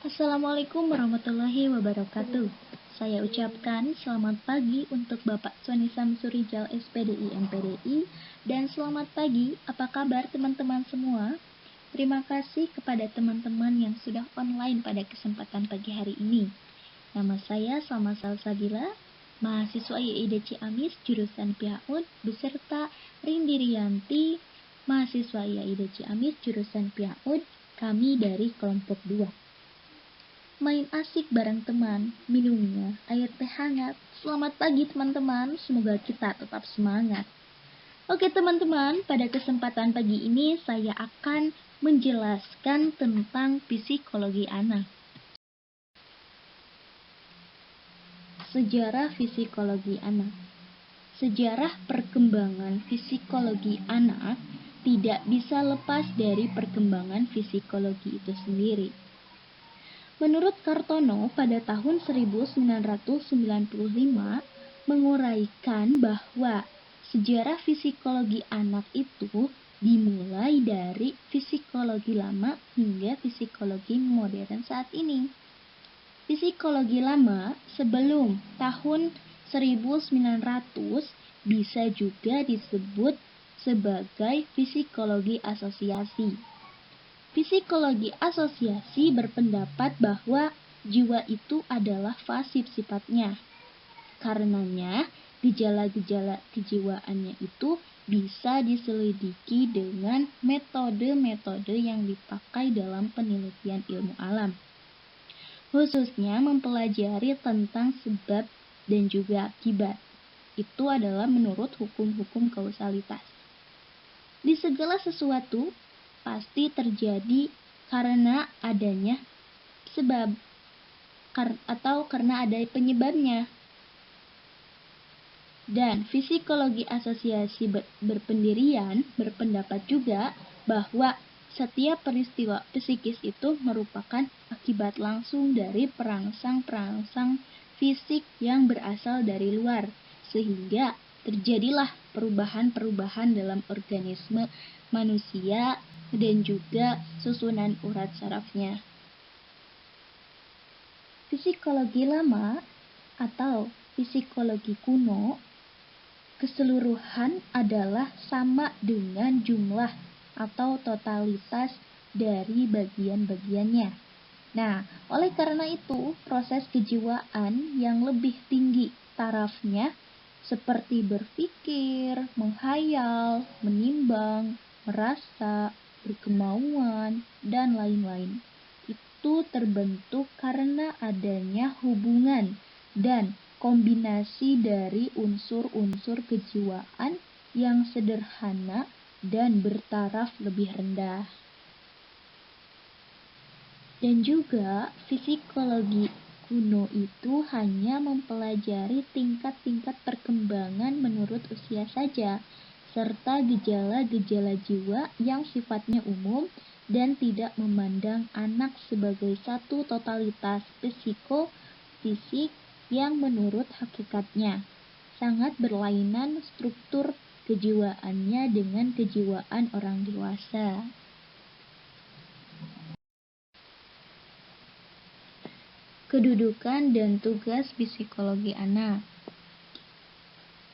Assalamualaikum warahmatullahi wabarakatuh. Saya ucapkan selamat pagi untuk Bapak Soni Samsurijal SPDI MPDI dan selamat pagi, apa kabar teman-teman semua? Terima kasih kepada teman-teman yang sudah online pada kesempatan pagi hari ini. Nama saya Salma Salsabila, mahasiswa IAID Ciamis jurusan PIAUD beserta Rindi Rianti, mahasiswa IAID Ciamis jurusan PIAUD, kami dari kelompok 2. Main asik bareng teman, minumnya air teh hangat. Selamat pagi teman-teman, semoga kita tetap semangat. Oke teman-teman, pada kesempatan pagi ini saya akan menjelaskan tentang psikologi anak. Sejarah psikologi anak. Sejarah perkembangan psikologi anak tidak bisa lepas dari perkembangan psikologi itu sendiri. Menurut Kartono pada tahun 1995 menguraikan bahwa sejarah psikologi anak itu dimulai dari psikologi lama hingga psikologi modern saat ini. Psikologi lama sebelum tahun 1900 bisa juga disebut sebagai psikologi asosiasi. Psikologi asosiasi berpendapat bahwa jiwa itu adalah fasib sifatnya. Karenanya, gejala-gejala kejiwaannya itu bisa diselidiki dengan metode-metode yang dipakai dalam penelitian ilmu alam. Khususnya mempelajari tentang sebab dan juga akibat. Itu adalah menurut hukum-hukum kausalitas. Di segala sesuatu pasti terjadi karena adanya sebab atau karena ada penyebabnya. Dan psikologi asosiasi berpendirian berpendapat juga bahwa setiap peristiwa psikis itu merupakan akibat langsung dari perangsang-perangsang fisik yang berasal dari luar, sehingga terjadilah perubahan-perubahan dalam organisme manusia dan juga susunan urat sarafnya. Psikologi lama atau psikologi kuno keseluruhan adalah sama dengan jumlah atau totalitas dari bagian-bagiannya. Nah, oleh karena itu, proses kejiwaan yang lebih tinggi tarafnya seperti berpikir, menghayal, menimbang, merasa, berkemauan, dan lain-lain. Itu terbentuk karena adanya hubungan dan kombinasi dari unsur-unsur kejiwaan yang sederhana dan bertaraf lebih rendah. Dan juga psikologi kuno itu hanya mempelajari tingkat-tingkat perkembangan menurut usia saja, serta gejala-gejala jiwa yang sifatnya umum dan tidak memandang anak sebagai satu totalitas psikofisik yang menurut hakikatnya sangat berlainan struktur kejiwaannya dengan kejiwaan orang dewasa. Kedudukan dan tugas psikologi anak.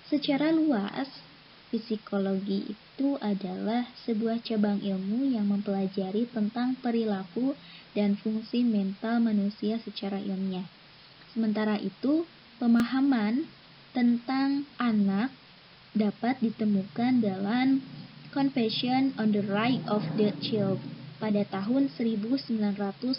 Secara luas, psikologi itu adalah sebuah cabang ilmu yang mempelajari tentang perilaku dan fungsi mental manusia secara ilmiah. Sementara itu, pemahaman tentang anak dapat ditemukan dalam Convention on the Right of the Child pada tahun 1989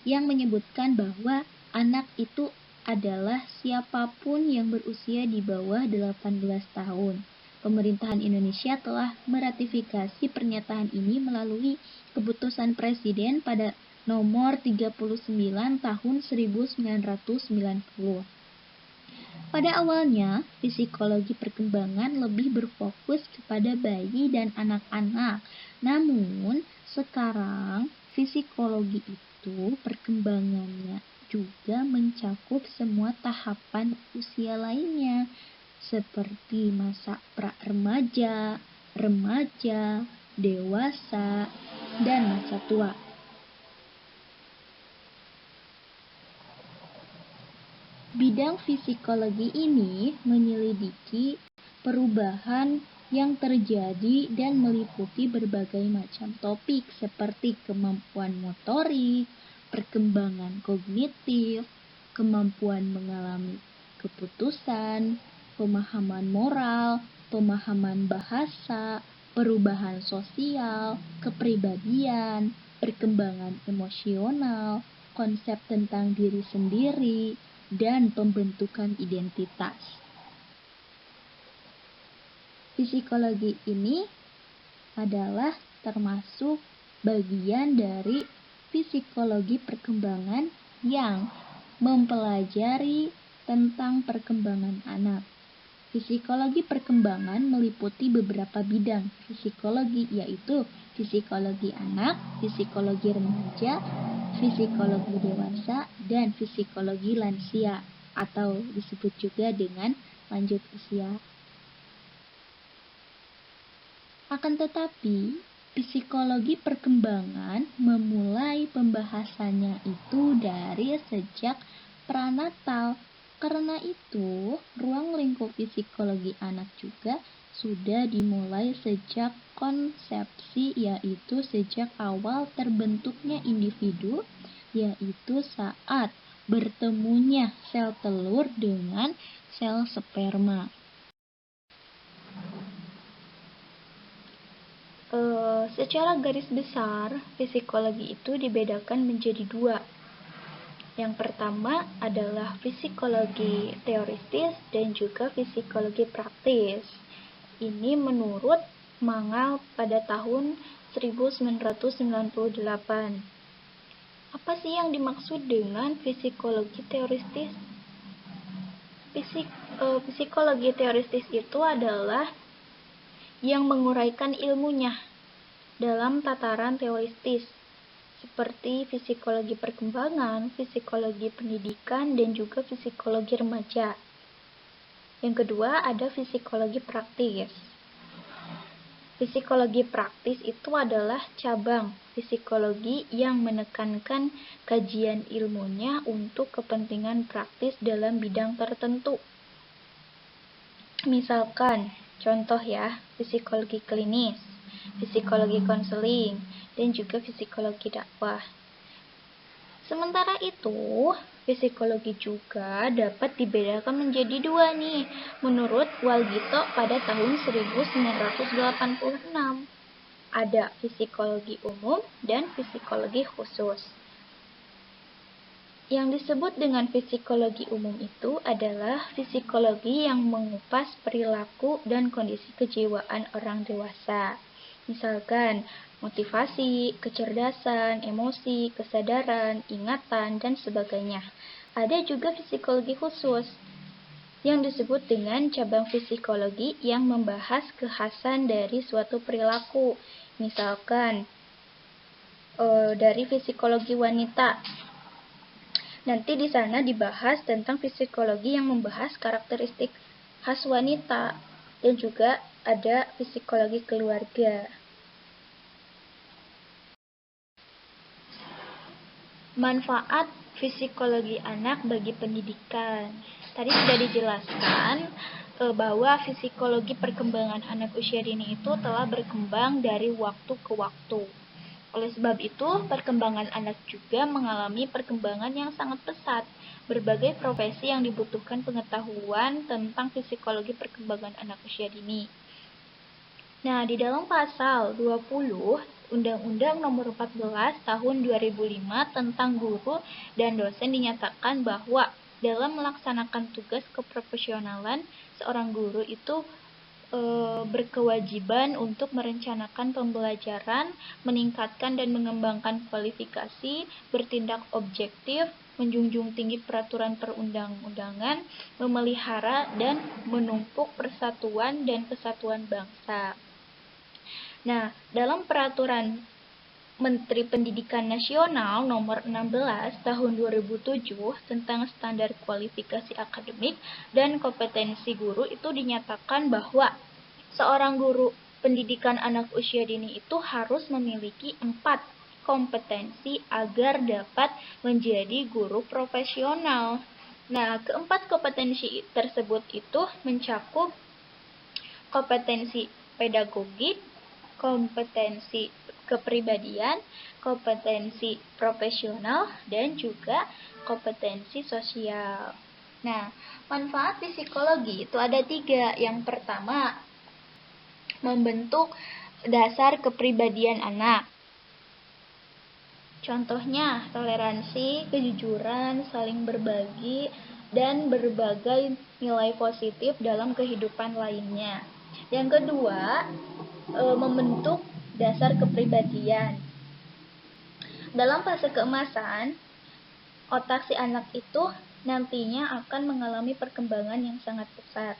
yang menyebutkan bahwa anak itu adalah siapapun yang berusia di bawah 18 tahun. Pemerintahan Indonesia telah meratifikasi pernyataan ini melalui keputusan Presiden pada nomor 39 tahun 1990. Pada awalnya, psikologi perkembangan lebih berfokus kepada bayi dan anak-anak. Namun, sekarang psikologi itu perkembangannya juga mencakup semua tahapan usia lainnya, seperti masa pra-remaja, remaja, dewasa, dan masa tua. Bidang psikologi ini menyelidiki perubahan yang terjadi dan meliputi berbagai macam topik seperti kemampuan motorik, perkembangan kognitif, kemampuan mengalami keputusan, pemahaman moral, pemahaman bahasa, perubahan sosial, kepribadian, perkembangan emosional, konsep tentang diri sendiri, dan pembentukan identitas. Psikologi ini adalah termasuk bagian dari psikologi perkembangan yang mempelajari tentang perkembangan anak. Psikologi perkembangan meliputi beberapa bidang psikologi, yaitu psikologi anak, psikologi remaja, psikologi dewasa, dan psikologi lansia atau disebut juga dengan lanjut usia. Akan tetapi, psikologi perkembangan memulai pembahasannya itu dari sejak pranatal. Karena itu, ruang lingkup psikologi anak juga sudah dimulai sejak konsepsi, yaitu sejak awal terbentuknya individu, yaitu saat bertemunya sel telur dengan sel sperma. Secara garis besar, psikologi itu dibedakan menjadi dua. Yang pertama adalah psikologi teoritis dan juga psikologi praktis. Ini menurut Mangal pada tahun 1998. Apa sih yang dimaksud dengan psikologi teoritis? Psikologi teoritis itu adalah yang menguraikan ilmunya dalam tataran teoritis, seperti psikologi perkembangan, psikologi pendidikan, dan juga psikologi remaja. Yang kedua ada psikologi praktis. Psikologi praktis itu adalah cabang psikologi yang menekankan kajian ilmunya untuk kepentingan praktis dalam bidang tertentu. Misalkan, contoh ya, psikologi klinis, psikologi konseling, dan juga psikologi dakwah. Sementara itu, psikologi juga dapat dibedakan menjadi dua nih, menurut Walgito pada tahun 1986. Ada psikologi umum dan psikologi khusus. Yang disebut dengan psikologi umum itu adalah psikologi yang mengupas perilaku dan kondisi kejiwaan orang dewasa. Misalkan, motivasi, kecerdasan, emosi, kesadaran, ingatan, dan sebagainya. Ada juga psikologi khusus yang disebut dengan cabang psikologi yang membahas kekhasan dari suatu perilaku. Misalkan, dari psikologi wanita. Nanti di sana dibahas tentang psikologi yang membahas karakteristik khas wanita, dan juga ada psikologi keluarga. Manfaat psikologi anak bagi pendidikan. Tadi sudah dijelaskan bahwa psikologi perkembangan anak usia dini itu telah berkembang dari waktu ke waktu. Oleh sebab itu, perkembangan anak juga mengalami perkembangan yang sangat pesat. Berbagai profesi yang dibutuhkan pengetahuan tentang psikologi perkembangan anak usia dini. Nah, di dalam pasal 20 Undang-Undang Nomor 14 Tahun 2005 tentang guru dan dosen dinyatakan bahwa dalam melaksanakan tugas keprofesionalan, seorang guru itu berkewajiban untuk merencanakan pembelajaran, meningkatkan dan mengembangkan kualifikasi, bertindak objektif, menjunjung tinggi peraturan perundang-undangan, memelihara dan menumpuk persatuan dan kesatuan bangsa. Nah, dalam peraturan Menteri Pendidikan Nasional Nomor 16 Tahun 2007 tentang standar kualifikasi akademik dan kompetensi guru itu dinyatakan bahwa seorang guru pendidikan anak usia dini itu harus memiliki 4 kompetensi agar dapat menjadi guru profesional. Nah, keempat kompetensi tersebut itu mencakup kompetensi pedagogik, kompetensi kepribadian, kompetensi profesional, dan juga kompetensi sosial. Nah, manfaat di psikologi itu ada 3. Yang pertama, membentuk dasar kepribadian anak. Contohnya, toleransi, kejujuran, saling berbagi, dan berbagai nilai positif dalam kehidupan lainnya. Yang kedua, membentuk dasar kepribadian. Dalam fase keemasan, otak si anak itu nantinya akan mengalami perkembangan yang sangat pesat.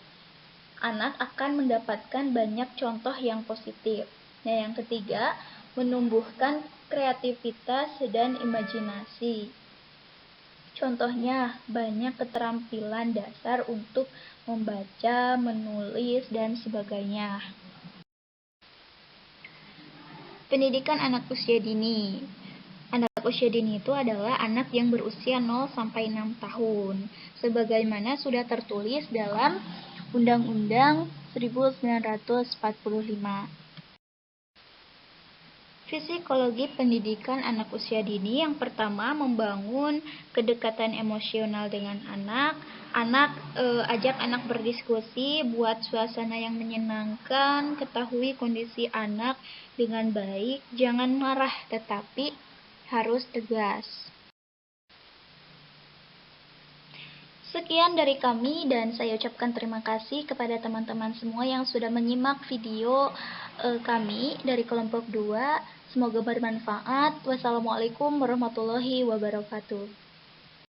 Anak akan mendapatkan banyak contoh yang positif. Nah, yang ketiga, menumbuhkan kreativitas dan imajinasi. Contohnya, banyak keterampilan dasar untuk membaca, menulis, dan sebagainya. Pendidikan anak usia dini. Anak usia dini itu adalah anak yang berusia 0 sampai 6 tahun, sebagaimana sudah tertulis dalam Undang-Undang 1945. Psikologi pendidikan anak usia dini yang pertama, membangun kedekatan emosional dengan anak. Ajak anak berdiskusi, buat suasana yang menyenangkan, ketahui kondisi anak dengan baik, jangan marah tetapi harus tegas. Sekian dari kami dan saya ucapkan terima kasih kepada teman-teman semua yang sudah menyimak video kami dari kelompok 2. Semoga bermanfaat. Wassalamualaikum warahmatullahi wabarakatuh.